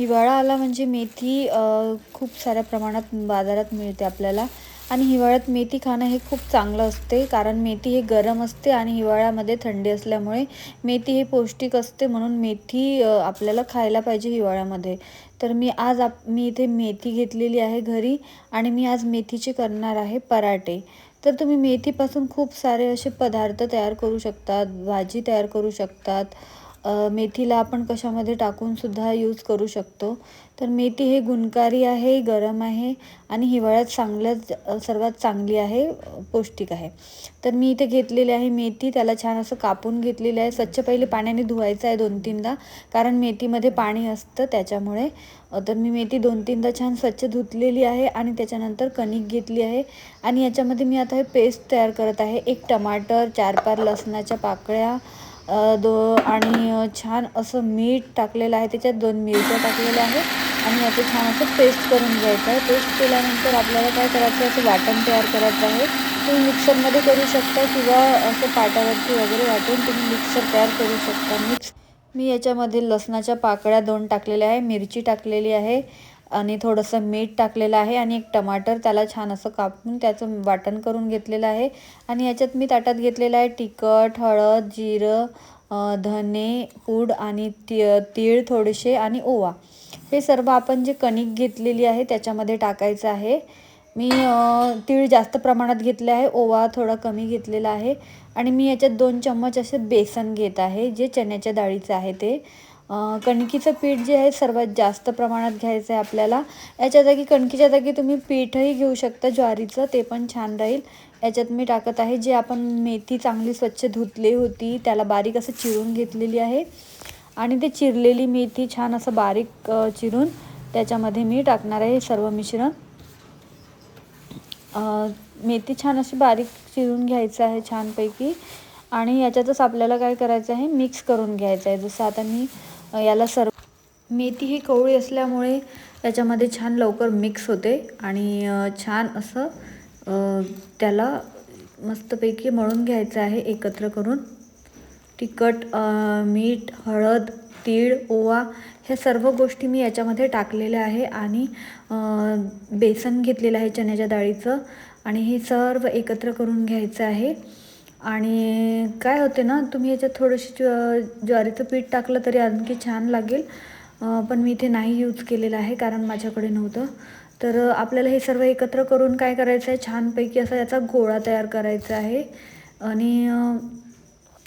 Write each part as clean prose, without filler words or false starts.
हिवाळा आला म्हणजे मेथी खूप साऱ्या प्रमाणात बाजारात मिळते आपल्याला. आणि हिवाळ्यात मेथी खाणं हे खूप चांगलं असते, कारण मेथी हे गरम असते आणि हिवाळ्यामध्ये थंडी असल्यामुळे मेथी हे पौष्टिक असते, म्हणून मेथी आपल्याला खायला पाहिजे हिवाळ्यामध्ये. तर मी इथे मेथी घेतलेली आहे घरी आणि मी आज मेथीचे करणार आहे पराठे. तर तुम्ही मेथीपासून खूप सारे असे पदार्थ तयार करू शकतात, भाजी तयार करू शकतात. मेथीला आपण कशामध्ये टाकून सुद्धा यूज करू शकतो. तर मेथी हे गुणकारी आहे, गरम आहे आणि हिवाळ्यात सर्वात चांगली आहे, पौष्टिक आहे. तर मी इथे घेतलेली आहे मेथी, त्याला छान असं कापून घेतलेलं आहे. स्वच्छ पहिले पाण्याने धुवायचं आहे 2-3दा, कारण मेथीमध्ये पाणी असतं त्याच्यामुळे. तर मी मेथी 2-3दा छान स्वच्छ धुतलेली आहे आणि त्याच्यानंतर कणिक घेतली आहे आणि याच्यामध्ये मी आता हे पेस्ट तयार करत आहे. 1 टमाटर, 4-5 लसणाच्या पाकळ्या, आणि छान असं मीठ टाकलेलं आहे, त्याच्यात 2 मिरच्या टाकलेल्या आहेत आणि याचं छान असं पेस्ट करून घ्यायचं आहे. पेस्ट केल्यानंतर आपल्याला काय करायचं आहे, असं वाटण तयार करायचं आहे. तुम्ही मिक्सरमध्ये करू शकता किंवा असं पाटावरती वगैरे वाटून तुम्ही मिक्सर तयार करू शकता. मी याच्यामध्ये लसणाच्या पाकळ्या 2 टाकलेल्या आहे, मिरची टाकलेली आहे आणि थोडंसं मीठ टाकलेलं आहे आणि 1 टमाटर, त्याला छान असं कापून त्याचं वाटण करून घेतलेलं आहे. आणि याच्यात मी ताटात घेतलेलं आहे तिखट, हळद, जिरं, धने पूड आणि तीळ थोडेसे आणि ओवा. हे सर्व आपण जे कणिक घेतलेली आहे त्याच्यामध्ये टाकायचं आहे. मी तीळ जास्त प्रमाणात घेतले आहे, ओवा थोडा कमी घेतलेला आहे आणि मी याच्यात 2 चम्मच असे बेसन घेत आहे, जे चण्याच्या डाळीचं आहे ते. कणकीचं पीठ जे आहे सर्वात जास्त प्रमाणात घ्यायचं आहे आपल्याला. याच्या जागी कणकीच्या जागी तुम्ही पीठही घेऊ शकता ज्वारीचं, ते पण छान राहील. याच्यात मी टाकत आहे जे आपण मेथी चांगली स्वच्छ धुतली होती, त्याला बारीक असं चिरून घेतलेली आहे आणि ते चिरलेली मेथी छान असं बारीक चिरून त्याच्यामध्ये मी टाकणार आहे हे सर्व मिश्रण. मेथी छान अशी बारीक चिरून घ्यायचं आहे छानपैकी आणि याच्यातच आपल्याला काय करायचं आहे, मिक्स करून घ्यायचं आहे. जसं आता मी याला मेथी ही कवळी असल्यामुळे त्याच्यामध्ये छान लवकर मिक्स होते आणि छान असं त्याला मस्तपैकी मळून घ्यायचं आहे एकत्र करून. तिखट, मीठ, हळद, तीळ, ओवा ह्या सर्व गोष्टी मी याच्यामध्ये टाकलेल्या आहे आणि बेसन घेतलेलं आहे चण्याच्या डाळीचं आणि हे सर्व एकत्र करून घ्यायचं आहे. आणि काय होते ना, तुम्ही याच्यात थोडीशी ज्वारीचं पीठ टाकलं तरी आणखी छान लागेल, पण मी इथे नाही यूज केलेलं आहे कारण माझ्याकडे नव्हतं. तर आपल्याला हे सर्व एकत्र करून काय करायचं आहे, छानपैकी असा याचा गोळा तयार करायचा आहे. आणि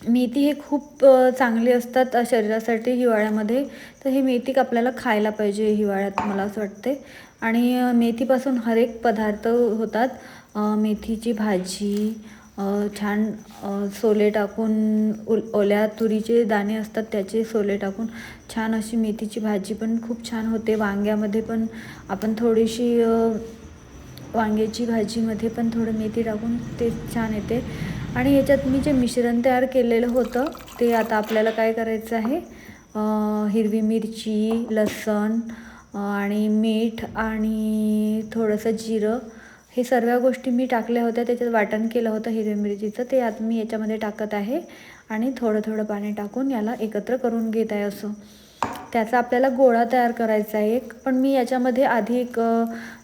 मेथी हे खूप चांगली असतात शरीरासाठी हिवाळ्यामध्ये. तर ही मेथी आपल्याला खायला पाहिजे हिवाळ्यात, मला असं वाटते. आणि मेथीपासून हर एक पदार्थ होतात. मेथीची भाजी छान सोले टाकून, ओल्या तुरीचे दाणे असतात त्याचे सोले टाकून छान अशी मेथीची भाजी पण खूप छान होते. वांग्यामध्ये पण आपण थोडीशी वांग्याची भाजीमध्ये पण थोडं मेथी टाकून ते छान येते. आणि याच्यात मी जे मिश्रण तयार केलेलं होतं ते आता आपल्याला काय करायचं आहे, हिरवी मिरची, लसूण आणि मीठ आणि थोडंसं जिरं हे सर्व गोष्टी मी टाकल्या होत्या. त्याच्यात वाटण केलं होतं हिरव्या मिरचीचं, ते आता मी याच्यामध्ये टाकत आहे आणि थोडं थोडं पाणी टाकून याला एकत्र करून घेत आहे. असं त्याचा आपल्याला गोळा तयार करायचा आहे एक. पण मी याच्यामध्ये आधी एक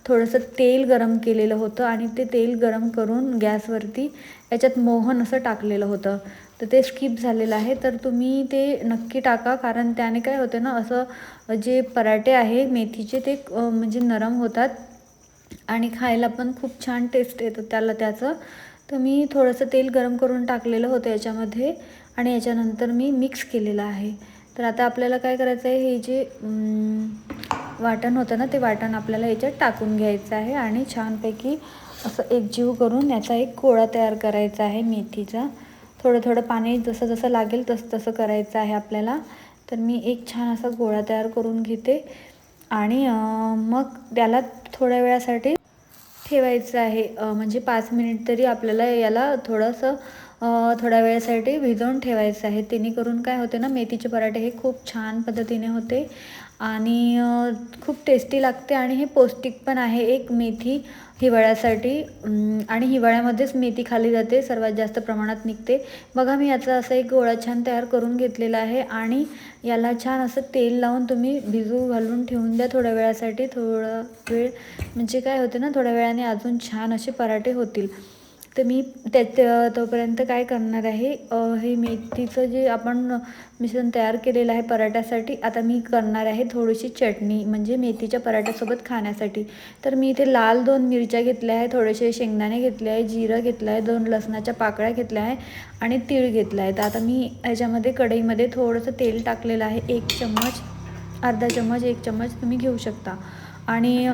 थोडंसं तेल गरम केलेलं होतं आणि ते तेल गरम करून गॅसवरती याच्यात मोहन असं टाकलेलं होतं, तर ते स्किप झालेलं आहे. तर तुम्ही ते नक्की टाका, कारण त्याने काय होतं ना, असं जे पराठे आहे मेथीचे ते म्हणजे नरम होतात आणि खायला पण खूप छान टेस्ट येतं त्याचं. तर मी थोडंसं तेल गरम करून टाकलेलं होतं याच्यामध्ये आणि याच्यानंतर मी मिक्स केलेलं आहे. तर आता आपल्याला काय करायचं आहे, हे जे वाटण होतं ना, ते वाटण आपल्याला याच्यात टाकून घ्यायचं आहे आणि छानपैकी असं एकजीव करून याचा एक गोळा तयार करायचा आहे मेथीचा. थोडं थोडं पाणी जसं जसं लागेल तसं तसं करायचं आहे आपल्याला. तर मी एक छान असा गोळा तयार करून घेते आणि मग त्याला थोड्या वेळासाठी ठेवायचं आहे. म्हणजे 5 मिनिट तरी आपल्याला याला थोडंसं थोड्या वेळासाठी भिजवून ठेवायचं आहे. जेणेकरून काय होते ना, मेथीचे पराठे हे खूप छान पद्धतीने होते आणि खूप टेस्टी लागते आणि हे पौष्टिक पण आहे एक मेथी हिवाळ्यासाठी. आणि हिवाळ्यामध्येच मेथी खाल्ली जाते, सर्वात जास्त प्रमाणात निघते. बघा मी याचा असा एक गोळा छान तयार करून घेतलेला आहे आणि याला छान असं तेल लावून तुम्ही भिजू घालून ठेवून द्या थोड्या वेळासाठी. थोडा वेळ म्हणजे काय होते ना, थोड्या वेळाने अजून छान असे पराठे होतील. तर मी तोपर्यंत काय करणार आहे, हे मेथीचं जे आपण मिश्रण तयार केलेलं आहे पराठ्यासाठी, आता मी करणार आहे थोडीशी चटणी म्हणजे मेथीच्या पराठ्यासोबत खाण्यासाठी. तर मी इथे लाल 2 मिरच्या घेतल्या आहे, थोडेसे शेंगदाणे घेतले आहे, जिरं घेतलं आहे, 2 लसणाच्या पाकळ्या घेतल्या आहे आणि तीळ घेतला आहे. तर आता मी ह्याच्यामध्ये कढईमध्ये थोडंसं तेल टाकलेलं आहे, 1 चम्मच, अर्धा चम्मच, 1 चम्मच तुम्ही घेऊ शकता. आणि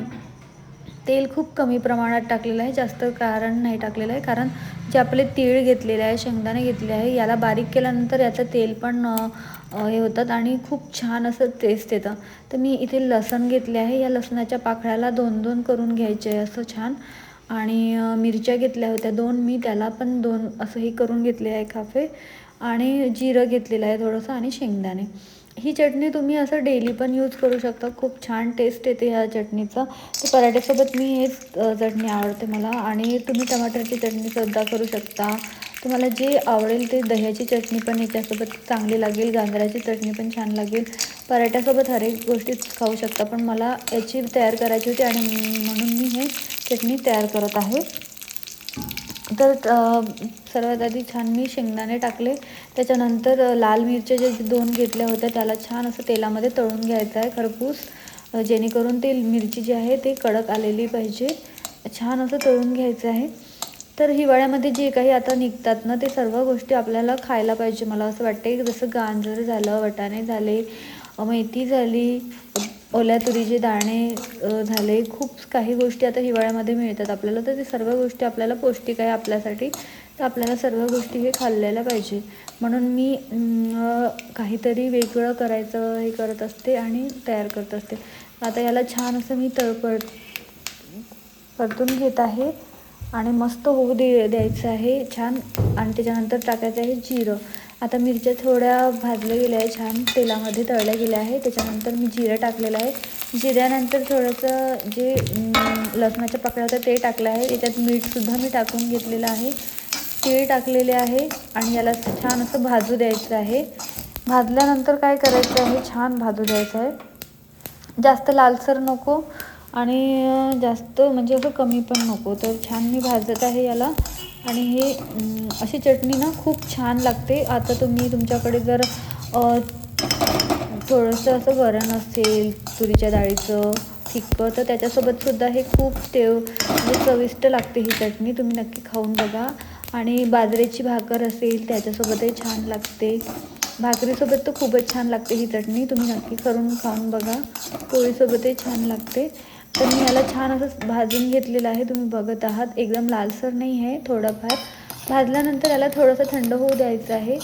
तेल खूप कमी प्रमाणात टाकलेलं आहे, जास्त कारण नाही टाकलेलं आहे, कारण जे आपले तीळ घेतलेले आहे, शेंगदाणे घेतले आहे, याला बारीक केल्यानंतर याचं तेल पण हे होतात आणि खूप छान असं टेस्ट येतं. तर मी इथे लसण घेतले आहे, या लसणाच्या पाकळ्याला 2-2 करून घ्यायचे आहे असं छान. आणि मिरच्या घेतल्या होत्या 2, मी त्याला पण 2 असं हे करून घेतले आहे काफे. आणि जिरं घेतलेलं आहे थोडंसं आणि शेंगदाणे. ही चटणी तुम्ही असं डेली पण यूज करू शकता, खूप छान टेस्ट येते ह्या चटणीचं. तर पराठ्यासोबत मी हेच चटणी आवडते मला. आणि तुम्ही टमाटरची चटणीसुद्धा करू शकता, तुम्हाला जे आवडेल ते. दह्याची चटणी पण याच्यासोबत चांगली लागेल, गाजराची चटणी पण छान लागेल. पराठ्यासोबत हर एक गोष्टी खाऊ शकता, पण मला याची तयार करायची होती आणि म्हणून मी हे चटणी तयार करत आहे. तर सर्वात आधी छान मी शेंगदाणे टाकले, त्याच्यानंतर लाल मिरच्या जे 2 घेतल्या होत्या त्याला छान असं तेलामध्ये तळून घ्यायचं आहे खरपूस, जेणेकरून ते मिरची जी आहे ते कडक आलेली पाहिजे, छान असं तळून घ्यायचं आहे. तर हिवाळ्यामध्ये जे काही आता निघतात ना, ते सर्व गोष्टी आपल्याला खायला पाहिजे मला असं वाटते. जसं गाजर झालं, वाटाणे झाले, मेथी झाली, ओल्या तुरीचे दाणे झाले, खूप काही गोष्टी आता हिवाळ्यामध्ये मिळतात आपल्याला. तर ते सर्व गोष्टी आपल्याला पौष्टिक आहे आपल्यासाठी, तर आपल्याला सर्व गोष्टी हे खाल्लेल्या पाहिजे. म्हणून मी काहीतरी वेगळं करायचं हे करत असते आणि तयार करत असते. आता याला छान असं मी परतून घेत आहे आणि मस्त होऊ द्यायचं आहे छान. आणि त्याच्यानंतर टाकायचं आहे जिरं. आता मिरच्या थोड्या भाजल्या गेल्या आहे, छान तेलामध्ये तळल्या गेल्या आहे. त्याच्यानंतर मी जिरं टाकलेलं आहे. जिऱ्यानंतर थोडंसं जे लसणाच्या पाकळ्या होत्या ते टाकलं आहे. याच्यात मीठसुद्धा मी टाकून घेतलेलं आहे, तीळ टाकलेले आहे आणि याला छान असं भाजू द्यायचं आहे. भाजल्यानंतर काय करायचं आहे, छान भाजू द्यायचं आहे, जास्त लालसर नको आणि जास्त म्हणजे असं कमी पण नको. तर छान मी भाजत आहे याला. आणि हे अशी चटणी ना खूप छान लागते. आता तुम्ही तुमच्याकडे जर थोडंसं असं वरण असेल तुरीच्या डाळीचं फिक्कं, तर त्याच्यासोबतसुद्धा हे खूप म्हणजे चविष्ट लागते ही चटणी, तुम्ही नक्की खाऊन बघा. आणि बाजरीची भाकर असेल त्याच्यासोबतही छान लागते, भाकरीसोबत तर खूपच छान लागते ही चटणी, तुम्ही नक्की करून खाऊन बघा. पोळीसोबतही छान लागते. तर मी याला छान असं भाजून घेतलेलं आहे, तुम्ही बघत आहात, एकदम लालसर नाही आहे, थोडंफार भाजल्यानंतर याला थोडंसं थंड होऊ द्यायचं आहे,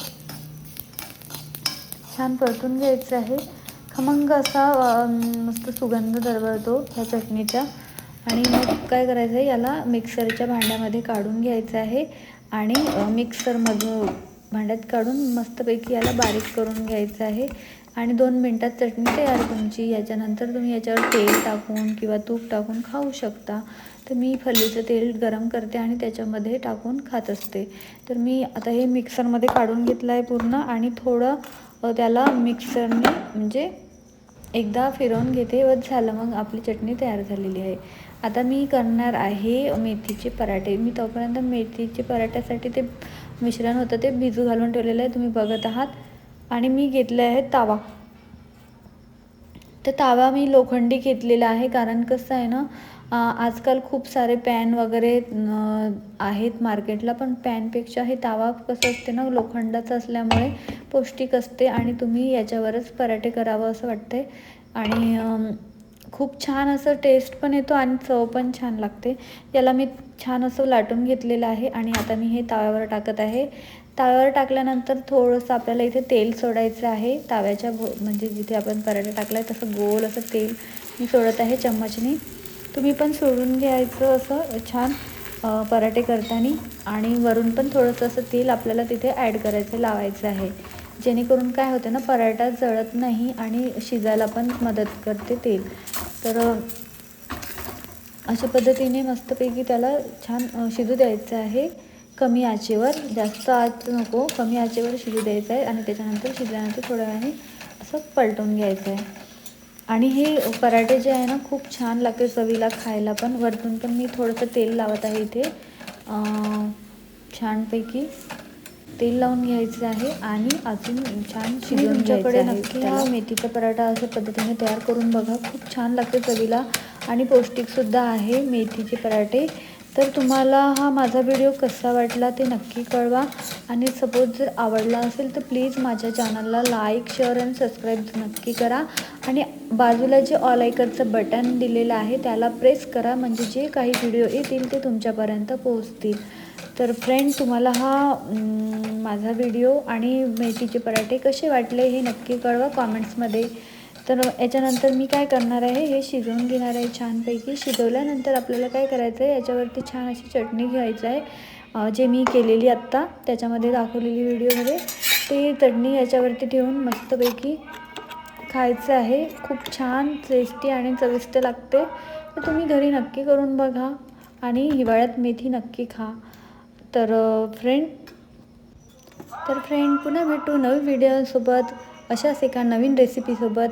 छान परतून घ्यायचं आहे. खमंग असा मस्त सुगंध दरवळतो ह्या चटणीचा. आणि मग काय करायचं आहे, याला मिक्सरच्या भांड्यामध्ये काढून घ्यायचं आहे आणि मिक्सरमधून भांड्यात काढून मस्तपैकी याला बारीक करून घ्यायचं आहे. आणि 2 मिनटात चटणी तयार तुमची. याच्यानंतर तुम्ही याच्यावर तेल टाकून किंवा तूप टाकून खाऊ शकता. तर मी फल्लीचं तेल गरम करते आणि त्याच्यामध्ये टाकून खात असते. तर मी आता हे मिक्सरमध्ये काढून घेतलं आहे पूर्ण आणि थोडं त्याला मिक्सरने म्हणजे एकदा फिरवून घेते व झालं, मग आपली चटणी तयार झालेली आहे. आता मी करणार आहे मेथीचे पराठे. मी तोपर्यंत मेथीचे पराठ्यासाठी ते मिश्रण होतं ते भिजू घालून ठेवलेलं आहे, तुम्ही बघत आहात. आणि मी घेतले आहे तवा. तर तवा मी लोखंडी घेतलेला आहे, कारण कसं आहे ना, आजकाल खूप सारे पॅन वगैरे आहेत मार्केटला, पण पॅनपेक्षा हे तवा कसं असते ना, लोखंडाचं असल्यामुळे पौष्टिक असते आणि तुम्ही याच्यावरच पराठे करावं असं वाटते. आणि खूप छान असं टेस्ट पण येतो आणि चव पण छान लागते. याला मी छान असं लाटून घेतलेलं आहे आणि आता मी हे तव्यावर टाकत आहे. तव्यावर टाकल्यानंतर थोडंसं आपल्याला इथे तेल सोडायचं आहे, तव्याच्या म्हणजे जिथे आपण पराठा टाकला आहे तसं गोल असं तेल मी सोडत आहे चम्मचने. तुम्ही पण सोडून घ्यायचं असं छान पराठे करताना. आणि वरून पण थोडंसं असं तेल आपल्याला तिथे ॲड करायचं, लावायचं आहे. जेणेकरून काय होते ना, पराठा जळत नाही आणि शिजायला पण मदत करते तेल. तर अशा पद्धतीने मस्तपैकी त्याला छान शिजू द्यायचं आहे कमी आचेवर. जास्त आच नको, कमी आचेवर शिजू द्यायचं आहे. आणि त्याच्यानंतर शिजल्यानंतर थोड्या वेळाने असं पलटून घ्यायचं आहे. आणि हे पराठे जे आहे ना, खूप छान लागते चवीला खायला पण. वरतून पण मी थोडंसं तेल लावत आहे इथे. छानपैकी तेल लावून घ्यायचं आहे आणि अजून छान शिजवून घ्यायचं आहे. नक्की हा मेथीचा पराठा अशा पद्धतीने तयार करून बघा, खूप छान लागते चवीला आणि पौष्टिकसुद्धा आहे मेथीचे पराठे. तर तुम्हाला हा माझा व्हिडिओ कसा वाटला ते नक्की कळवा. आणि सपोज जर आवडला असेल तर प्लीज माझ्या चॅनलला लाईक, शेअर आणि सबस्क्राईब नक्की करा. आणि बाजूला जे ऑल आयकॉनचं बटन दिलेलं आहे त्याला प्रेस करा, म्हणजे जे काही व्हिडिओ येतील ते तुमच्यापर्यंत पोहोचतील. तर फ्रेंड, तुम्हाला हा माझा व्हिडिओ आणि मेथीचे पराठे कसे वाटले हे नक्की कळवा कॉमेंट्समध्ये. तर याच्यानंतर मी काय करणार आहे, हे शिजवून घेणार आहे छानपैकी. शिजवल्यानंतर आपल्याला काय करायचं आहे, याच्यावरती छान अशी चटणी घ्यायचं आहे, जे मी केलेली आत्ता त्याच्यामध्ये दाखवलेली व्हिडिओमध्ये. ते चटणी याच्यावरती ठेवून मस्तपैकी खायचं आहे. खूप छान टेस्टी आणि चविष्ट लागते. तर तुम्ही घरी नक्की करून बघा आणि हिवाळ्यात मेथी नक्की खा. तर फ्रेंड पुन्हा भेटू नवीन व्हिडिओसोबत, अशाच एका नवीन रेसिपीसोबत.